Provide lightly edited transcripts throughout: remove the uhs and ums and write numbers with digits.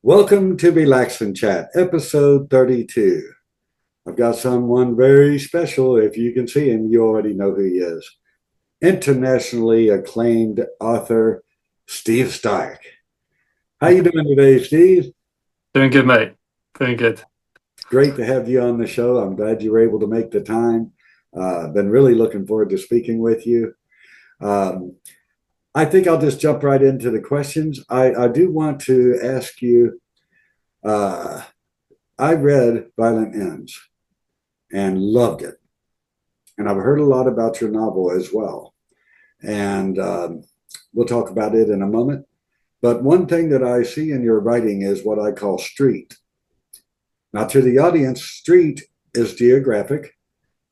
Welcome to Relax and Chat, episode 32. I've got someone very special. If you can see him, you already know who he is. Internationally acclaimed author, Steve Stark. How you doing today, Steve? Doing good, mate. Doing good. Great to have you on the show. I'm glad you were able to make the time. Been really looking forward to speaking with you. Um, I think I'll just jump right into the questions. I do want to ask you, uh, I read Violent Ends and loved it. And I've heard a lot about your novel as well. And we'll talk about it in a moment. But one thing that I see in your writing is what I call street. Now, to the audience, street is geographic.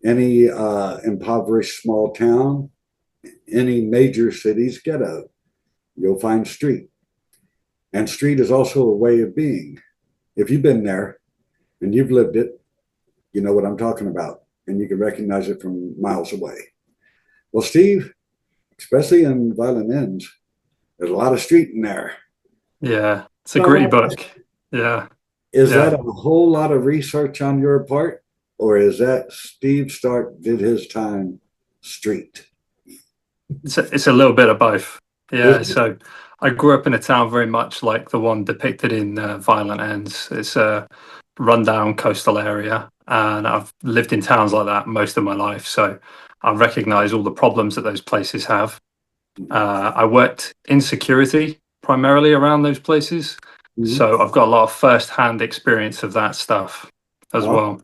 Any impoverished small town, any major city's ghetto, you'll find street. And street is also a way of being. If you've been there and you've lived it, you know what I'm talking about, and you can recognize it from miles away. Well, Steve, especially in Violent Ends, there's a lot of street in there. Yeah, it's a gritty book. Yeah, Is that yeah. a whole lot of research on your part, or is that Steve Stark did his time street? It's a little bit of both. Is Yeah, it? so I grew up in a town very much like the one depicted in Violent Ends. It's a rundown coastal area, and I've lived in towns like that most of my life. So I recognize all the problems that those places have. I worked in security primarily around those places, Mhm. so I've got a lot of first-hand experience of that stuff as Oh, well.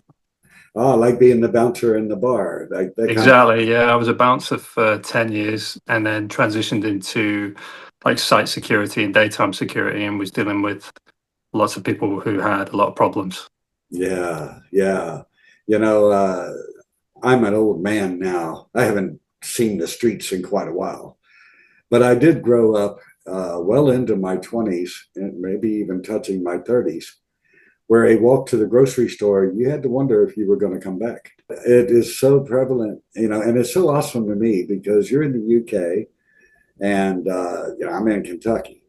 oh, like being the bouncer in the bar, like that kind Exactly. Yeah, I was a bouncer for 10 years and then transitioned into like site security and daytime security and was dealing with lots of people who had a lot of problems. Yeah, yeah. You know, I'm an old man now. I haven't seen the streets in quite a while, but I did grow up well into my 20s and maybe even touching my 30s, where a walk to the grocery store, you had to wonder if you were going to come back. It is so prevalent, and it's so awesome to me because you're in the UK and, I'm in Kentucky.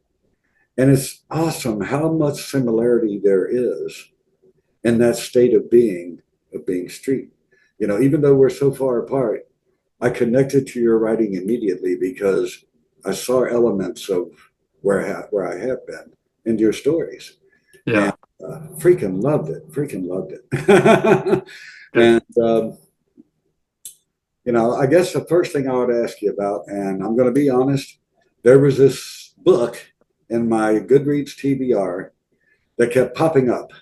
And it's awesome how much similarity there is in that state of being street. Even though we're so far apart, I connected to your writing immediately because I saw elements of where I have been in your stories, and Yeah, freaking loved it. Freaking loved it. good. and I guess the first thing I would ask you about, and I'm going to be honest, there was this book in my Goodreads TBR that kept popping up.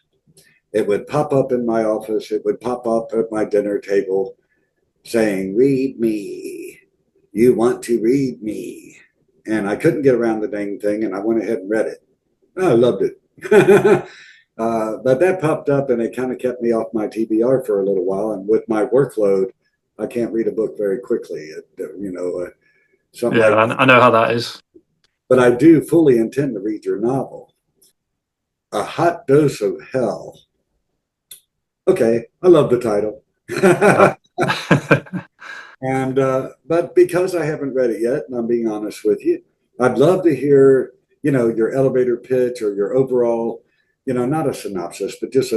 It would pop up in my office. It would pop up at my dinner table saying, "Read me. You want to read me." And I couldn't get around the dang thing, and I went ahead and read it. I loved it. But that popped up, and it kind of kept me off my TBR for a little while. And with my workload, I can't read a book very quickly. Something Yeah, like, I know how that is. but I do fully intend to read your novel, A Hot Dose of Hell. Okay, I love the title. Yeah. And but because I haven't read it yet, and I'm being honest with you, I'd love to hear, your elevator pitch or your overall, not a synopsis, but just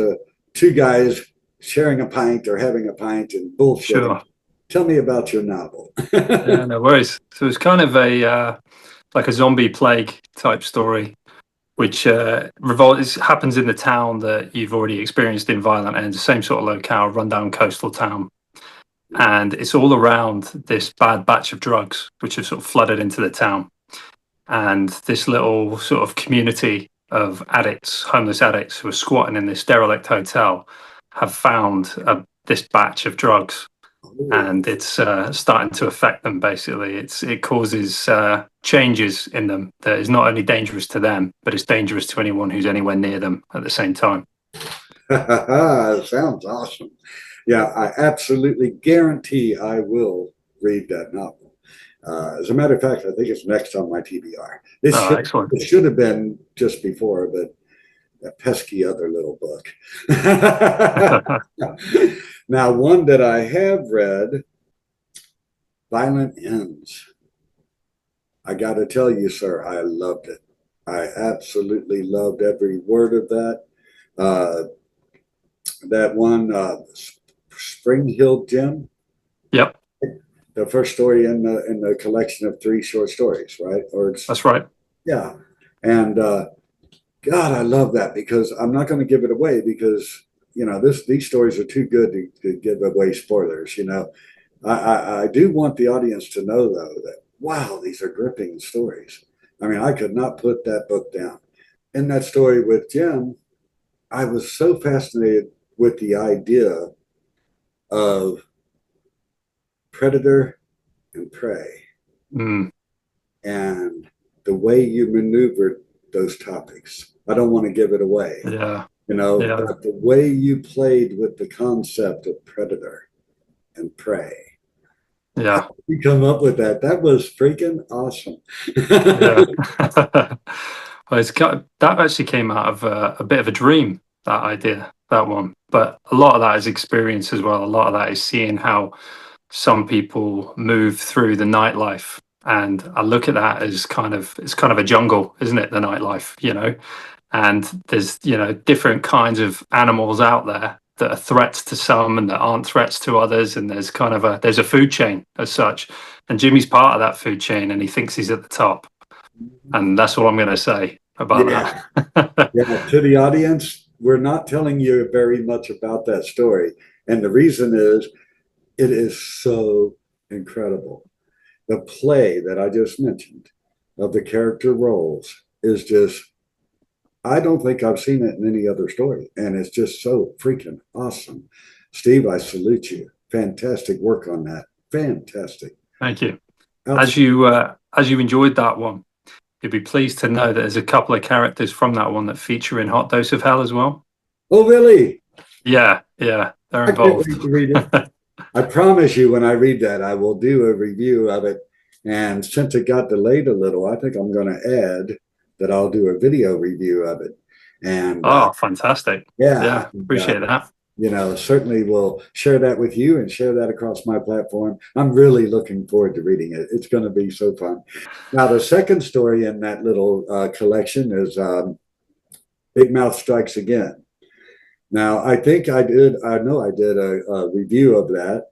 two guys sharing a pint or having a pint and bullshitting. Sure. Tell me about your novel. Yeah, no worries. So it's kind of a like a zombie plague type story, which happens in the town that you've already experienced in Violent Ends, the same sort of locale, rundown coastal town. And it's all around this bad batch of drugs which have sort of flooded into the town. And this little sort of community of addicts, homeless addicts who are squatting in this derelict hotel, have found this batch of drugs, Oh, and it's starting to affect them. Basically, it causes changes in them that is not only dangerous to them, but it's dangerous to anyone who's anywhere near them at the same time. sounds awesome. Yeah, I absolutely guarantee I will read that novel. As a matter of fact, I think it's next on my TBR. Oh, excellent. It should have been just before, but that pesky other little book. Now, one that I have read, Violent Ends. I got to tell you, sir, I loved it. I absolutely loved every word of that. Uh, that one, Spring Hill Gym, Yep, the first story in the collection of three short stories, right? Or it's that's right. yeah, and God, I love that because I'm not going to give it away because these stories are too good to give away spoilers. I do want the audience to know though that wow, these are gripping stories. I mean, I could not put that book down. In that story with Jim, I was so fascinated with the idea of predator and prey Mm, and the way you maneuvered those topics. I don't want to give it away, yeah, yeah, but the way you played with the concept of predator and prey. yeah, You come up with that. That was freaking awesome. yeah. Well, that actually came out of a bit of a dream, that idea, that one. But a lot of that is experience as well. A lot of that is seeing how some people move through the nightlife. And I look at that as it's kind of a jungle, isn't it? The nightlife, and there's, different kinds of animals out there that are threats to some and that aren't threats to others. And there's a food chain as such. And Jimmy's part of that food chain and he thinks he's at the top. And that's all I'm going to say about Yeah. that. Yeah. To the audience, we're not telling you very much about that story. And the reason is it is so incredible. The play that I just mentioned of the character roles is just, I don't think I've seen it in any other story. And it's just so freaking awesome. Steve, I salute you. Fantastic work on that. Fantastic. Thank you. Outstanding. As you enjoyed that one, you'd be pleased to know that there's a couple of characters from that one that feature in Hot Dose of Hell as well. Oh, really? Yeah, yeah, they're I can't involved. wait to read it. I promise you, when I read that, I will do a review of it. And since it got delayed a little, I think I'm going to add that I'll do a video review of it. And Oh, fantastic. yeah, Yeah, appreciate that. certainly will share that with you and share that across my platform. I'm really looking forward to reading it. It's going to be so fun. Now, the second story in that little collection is Big Mouth Strikes Again. Now, I know I did a review of that.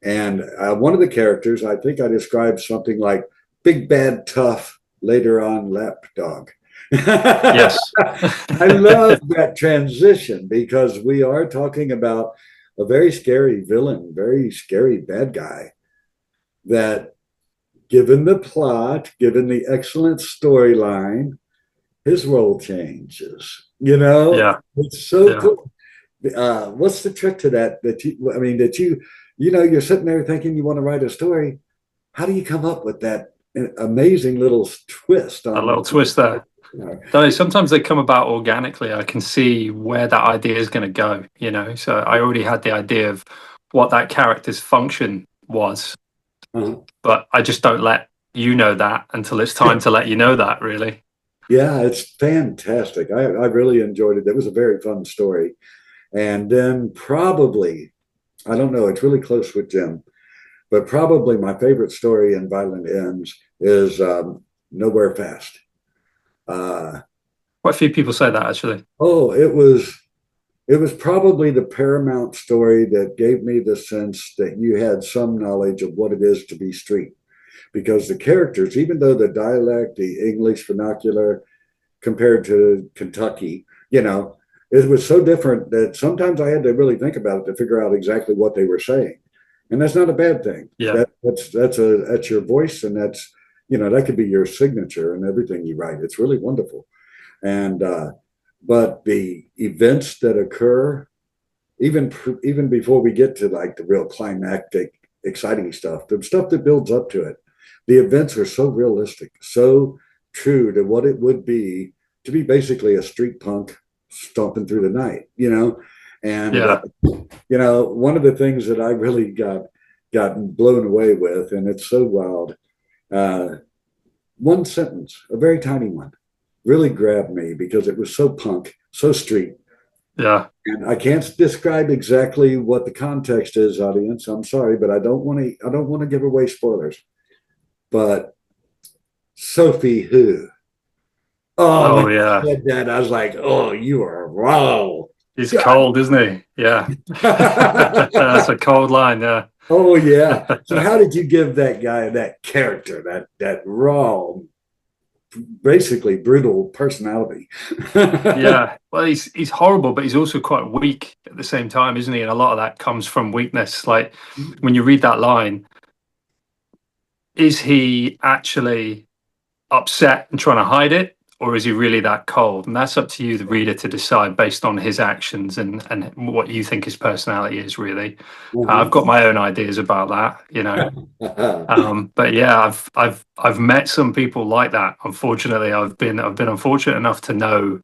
And one of the characters, I think I described something like big, bad, tough, later on lapdog. Yes. I love that transition because we are talking about a very scary villain, very scary bad guy that, given the plot, given the excellent storyline, his role changes. Yeah, It's so yeah. cool. What's the trick to that? You're sitting there thinking you want to write a story. How do you come up with that amazing little twist A on? little twist there. Though sometimes they come about organically. I can see where that idea is going to go. So I already had the idea of what that character's function was, Uh, but I just don't let you know that until it's time to let you know that, really. yeah, it's fantastic. I really enjoyed it. It was a very fun story. And then probably, I don't know, it's really close with Jim, but probably my favorite story in Violent Ends is Nowhere Fast. Uh, Quite a few people say that, actually. oh, it was probably the paramount story that gave me the sense that you had some knowledge of what it is to be street. Because the characters, even though the dialect, the English vernacular compared to Kentucky, it was so different that sometimes I had to really think about it to figure out exactly what they were saying. And that's not a bad thing. Yeah, That's your voice, and that could be your signature and everything you write. It's really wonderful. And but the events that occur, even before we get to like the real climactic, exciting stuff, the stuff that builds up to it, the events are so realistic, so true to what it would be to be basically a street punk stomping through the night, and yeah, one of the things that I really gotten blown away with, and it's so wild. Uh, One sentence, a very tiny one, really grabbed me because it was so punk, so street. yeah. And I can't describe exactly what the context is, audience. I'm sorry, but I don't want to. I don't want to give away spoilers. But Sophie, who Oh, when Oh you yeah, said that, I was like, oh, you are wrong. he's God. cold, isn't he? Yeah, that's a cold line. Yeah. Oh yeah. So how did you give that guy that character, that raw, basically brutal personality? Yeah, well, he's horrible, but he's also quite weak at the same time, isn't he? And a lot of that comes from weakness. Like when you read that line, is he actually upset and trying to hide it, or is he really that cold? And that's up to you, the reader, to decide based on his actions and what you think his personality is. Really, I've got my own ideas about that, you know. But yeah, I've met some people like that. Unfortunately, I've been unfortunate enough to know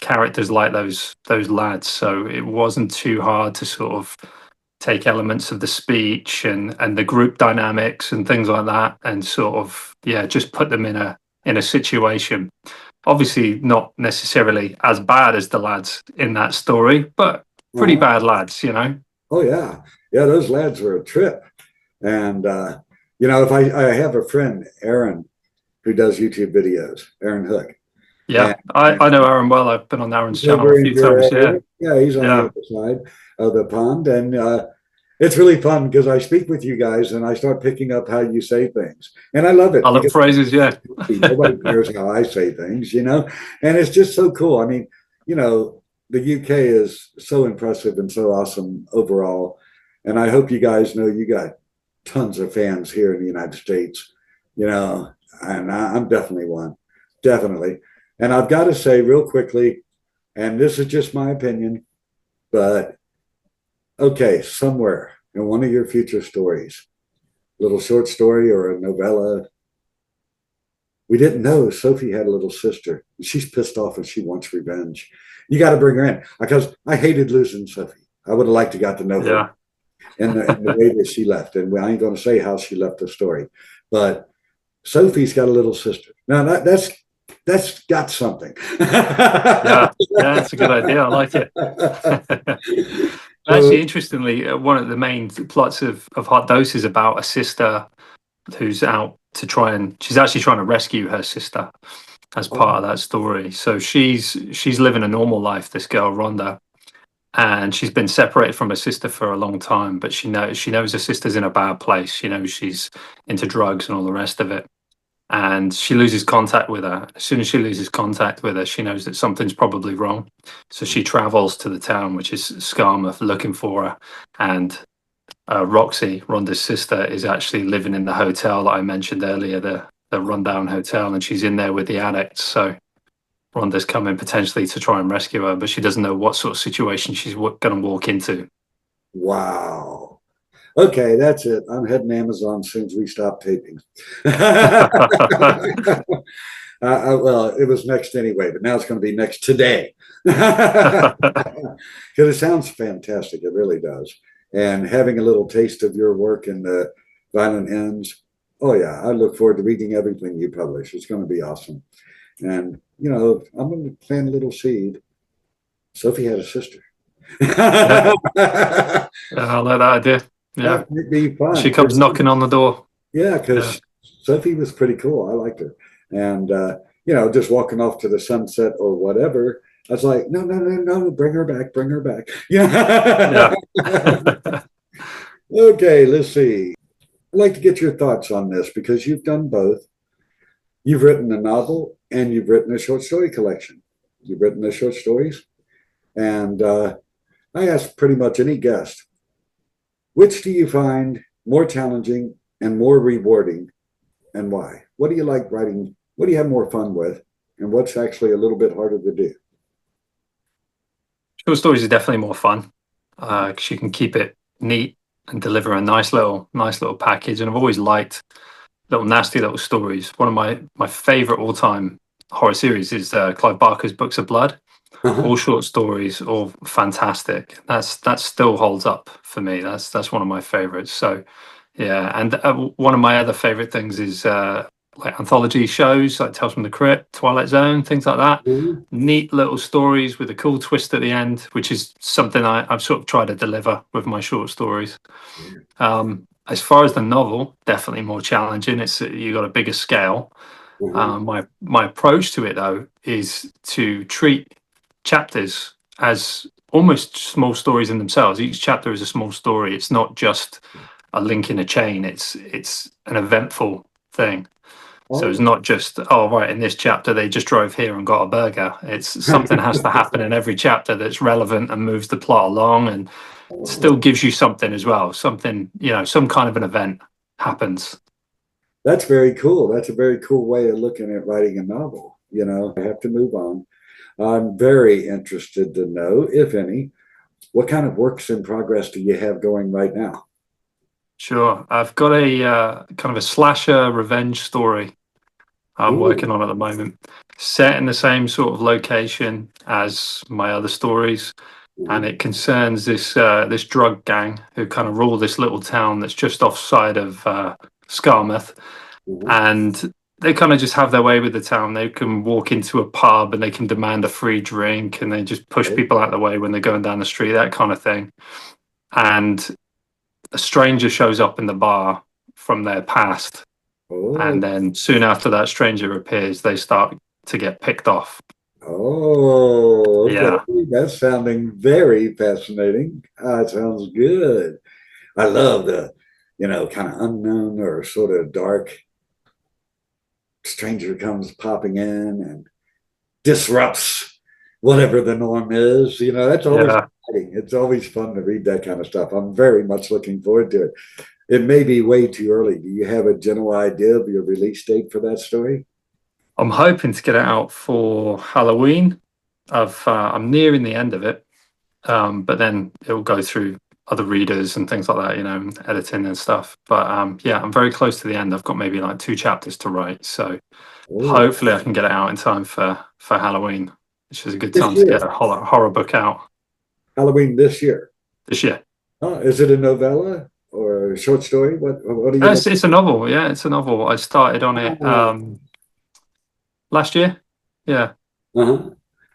characters like those lads, so it wasn't too hard to sort of take elements of the speech and the group dynamics and things like that and sort of, yeah, just put them in a situation, obviously not necessarily as bad as the lads in that story, but pretty Uh-huh. bad lads, you know. Oh yeah, yeah. Those lads were a trip, and if I have a friend, Aaron, who does YouTube videos, Aaron Hook, and Yeah, I know Aaron well. I've been on Aaron's he's channel a over in few your times. Yeah, area. Yeah, he's on the yeah, other side of the pond, and it's really fun because I speak with you guys and I start picking up how you say things, and I love I it love because phrases. Yeah, nobody cares how I say things, and it's just so cool. I mean, you know, the UK is so impressive and so awesome overall, and I hope you guys know you got tons of fans here in the United States, and I'm definitely one, definitely. And I've got to say real quickly, and this is just my opinion, but okay, somewhere in one of your future stories, little short story or a novella, we didn't know Sophie had a little sister. She's pissed off and she wants revenge. You got to bring her in because I hated losing Sophie. I would have liked to got to know her yeah. in the way that she left. And I ain't going to say how she left the story, but Sophie's got a little sister. Now that's got something. Yeah, yeah, it's a good idea. I like it. So, Actually, interestingly, one of the main plots of Hot Dose is about a sister who's out to try and she's actually trying to rescue her sister as part of that story. So she's living a normal life, this girl Rhonda, and she's been separated from her sister for a long time. But she knows her sister's in a bad place. She knows she's into drugs and all the rest of it, and she loses contact with her. As soon as she loses contact with her, she knows that something's probably wrong. So she travels to the town, which is Skarmouth, looking for her. And Roxy, Rhonda's sister, is actually living in the hotel that I mentioned earlier, the rundown hotel, and she's in there with the addicts. So Rhonda's coming potentially to try and rescue her, but she doesn't know what sort of situation she's going to walk into. wow. Okay, that's it. I'm heading to Amazon as soon as we stop taping. Well, it was next anyway, but now it's going to be next today. Because it sounds fantastic. It really does. And having a little taste of your work in the Violent Ends, oh, yeah, I look forward to reading everything you publish. It's going to be awesome. And, I'm going to plant a little seed. Sophie had a sister. Yeah, That I like that idea. Yeah, might be fun. she comes knocking on the door. Yeah, Yeah, because Sophie was pretty cool. I liked her. And, just walking off to the sunset or whatever, I was like, no, no, no, no, bring her back, bring her back. Yeah. yeah. Okay, let's see. I'd like to get your thoughts on this because you've done both. You've written a novel and you've written a short story collection. You've written the short stories. And I ask pretty much any guest, which do you find more challenging and more rewarding and why? What do you like writing? What do you have more fun with? And what's actually a little bit harder to do? Short stories are definitely more fun because you can keep it neat and deliver a nice little package. And I've always liked little nasty little stories. One of my favorite all time horror series is Clive Barker's Books of Blood. Uh-huh. All short stories, all fantastic. That still holds up for me. That's one of my favorites. So yeah, and one of my other favorite things is like anthology shows like Tales from the Crypt, Twilight Zone, things like that. Mhm. Neat little stories with a cool twist at the end, which is something I've sort of tried to deliver with my short stories. As far as the novel, definitely more challenging. It's you got a bigger scale, Uh-huh. My approach to it, though, is to treat chapters as almost small stories in themselves. Each chapter is a small story. It's not just a link in a chain. It's an eventful thing. So it's Oh. not just, oh, right, in this chapter they just drove here and got a burger. It's something has to happen in every chapter that's relevant and moves the plot along, and still Oh. gives you something as well. Something, some kind of an event happens. That's very cool. That's a very cool way of looking at writing a novel. I have to move on. I'm very interested to know, if any, what kind of works in progress do you have going right now? Sure. I've got a kind of a slasher revenge story I'm Ooh. working on at the moment, set in the same sort of location as my other stories, and Mhm. it concerns this drug gang who kind of rule this little town that's just offside of Skarmouth, Mhm. and they kind of just have their way with the town. They can walk into a pub and they can demand a free drink, and they just push Oh. people out of the way when they're going down the street, that kind of thing. And a stranger shows up in the bar from their past, Oh. and then soon after that stranger appears, they start to get picked off. Oh, okay. Yeah, That's sounding very fascinating. It sounds good. I love the, kind of unknown or sort of dark stranger comes popping in and disrupts whatever the norm is. That's always yeah. exciting. It's always fun to read that kind of stuff. I'm very much looking forward to it. It may be way too early. Do you have a general idea of your release date for that story? I'm hoping to get it out for Halloween. I'm nearing the end of it, but then it'll go through other readers and things like that, editing and stuff. But yeah, I'm very close to the end. I've got maybe like 2 chapters to write, so Oh, hopefully I can get it out in time for Halloween, which is a good this time to year, get a horror book out Halloween this year. this year. Is it a novella or a short story? What are you looking? It's a novel. Yeah, it's a novel. I started on it Oh, last year. Yeah, uh-huh.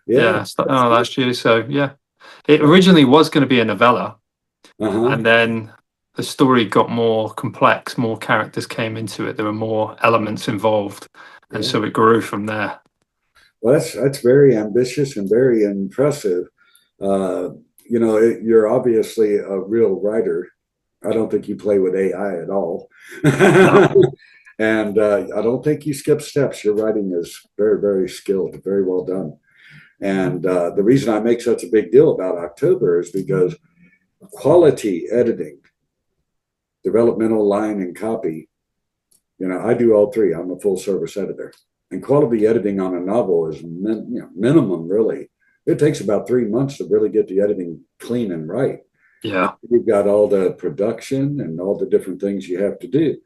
Yeah. yeah, I started on it last year. So yeah, it originally was going to be a novella, Uh-huh. and then the story got more complex. More characters came into it. There were more elements involved, and Yeah. so it grew from there. Well, that's very ambitious and very impressive. Uh, you're obviously a real writer. I don't think you play with AI at all. No, And I don't think you skip steps. Your writing is very, very skilled, very well done. And the reason I make such a big deal about October is because quality editing, developmental line and copy, I do all three. I'm a full service editor. And quality editing on a novel is minimum, really. It takes about 3 months to really get the editing clean and right. And yeah, you've got all the production and all the different things you have to do,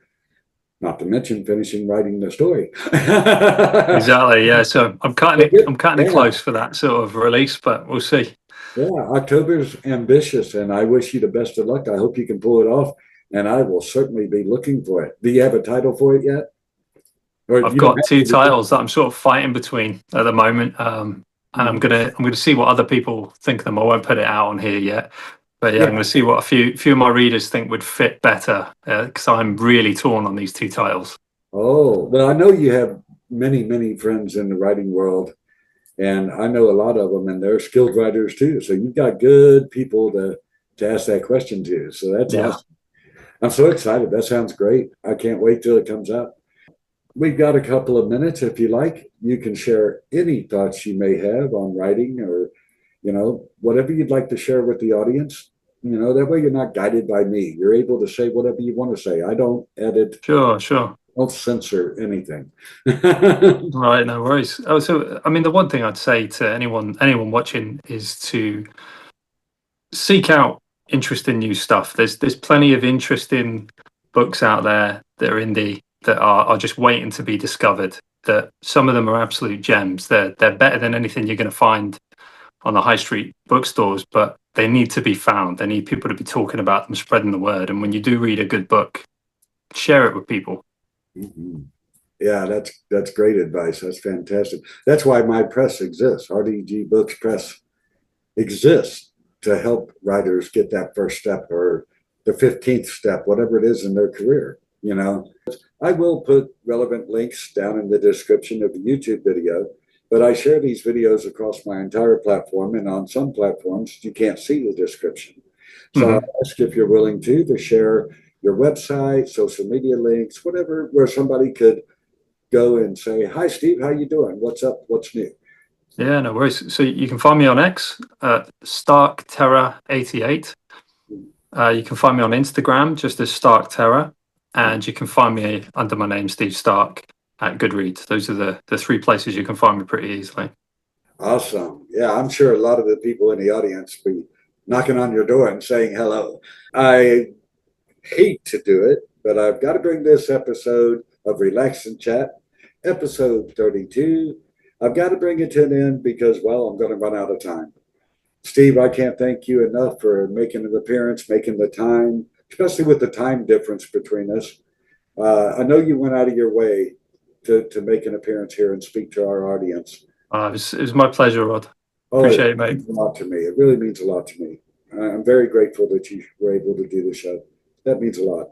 not to mention finishing writing the story. exactly. Yeah, so I'm cutting it Yeah, close for that sort of release, but we'll see. yeah. October's ambitious, and I wish you the best of luck. I hope you can pull it off, and I will certainly be looking for it. Do you have a title for it yet? Or I've you don't got two have to? titles that I'm sort of fighting between at the moment, and Mhm. I'm gonna see what other people think of them. I won't put it out on here yet, but yeah, I'm Yeah. gonna see what a few of my readers think would fit better, because I'm really torn on these two titles. Oh, well, I know you have many, many friends in the writing world, and I know a lot of them, and they're skilled writers too. So you've got good people to ask that question to. So that's Yeah, awesome. I'm so excited. That sounds great. I can't wait till it comes out. We've got a couple of minutes. If you like, you can share any thoughts you may have on writing or, whatever you'd like to share with the audience. That way you're not guided by me. You're able to say whatever you want to say. I don't edit, sure, sure. don't censor anything. Right, no worries. Oh, so I mean, the one thing I'd say to anyone watching is to seek out interesting new stuff. There's plenty of interesting books out there that are indie that are just waiting to be discovered. That some of them are absolute gems. They're better than anything you're going to find on the high street bookstores, but they need to be found. They need people to be talking about them, spreading the word. And when you do read a good book, share it with people. Mhm. Yeah, that's great advice. That's fantastic. That's why my press exists. RDG Books Press exists to help writers get that first step or the 15th step, whatever it is in their career. you know. I will put relevant links down in the description of the YouTube video, but I share these videos across my entire platform, and on some platforms, you can't see the description. So I ask if you're willing to share your website, social media links, whatever, where somebody could go and say, "Hi, Steve, how you doing? What's up? What's new?" Yeah, no worries. So you can find me on X at StarkTerror88. You can find me on Instagram just as Stark Terror, and you can find me under my name, Steve Stark, at Goodreads. Those are the three places you can find me pretty easily. Awesome. Yeah, I'm sure a lot of the people in the audience be knocking on your door and saying hello. I hate to do it, but I've got to bring this episode of Relax and Chat, episode 32. I've got to bring it to an end because, well, I'm going to run out of time. Steve, I can't thank you enough for making an appearance, making the time, especially with the time difference between us. I know you went out of your way to make an appearance here and speak to our audience. It was my pleasure, Rod. Oh, Appreciate it, mate. means a lot to me. It really means a lot to me. I'm very grateful that you were able to do the show. That means a lot.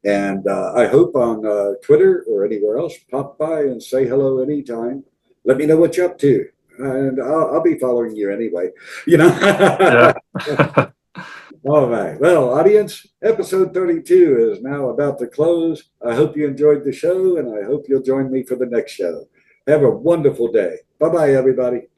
And I hope on Twitter or anywhere else, pop by and say hello anytime. Let me know what you're up to. And I'll be following you anyway, you know. Yeah. All right. Well, audience, episode 32 is now about to close. I hope you enjoyed the show, and I hope you'll join me for the next show. Have a wonderful day. Bye-bye, everybody.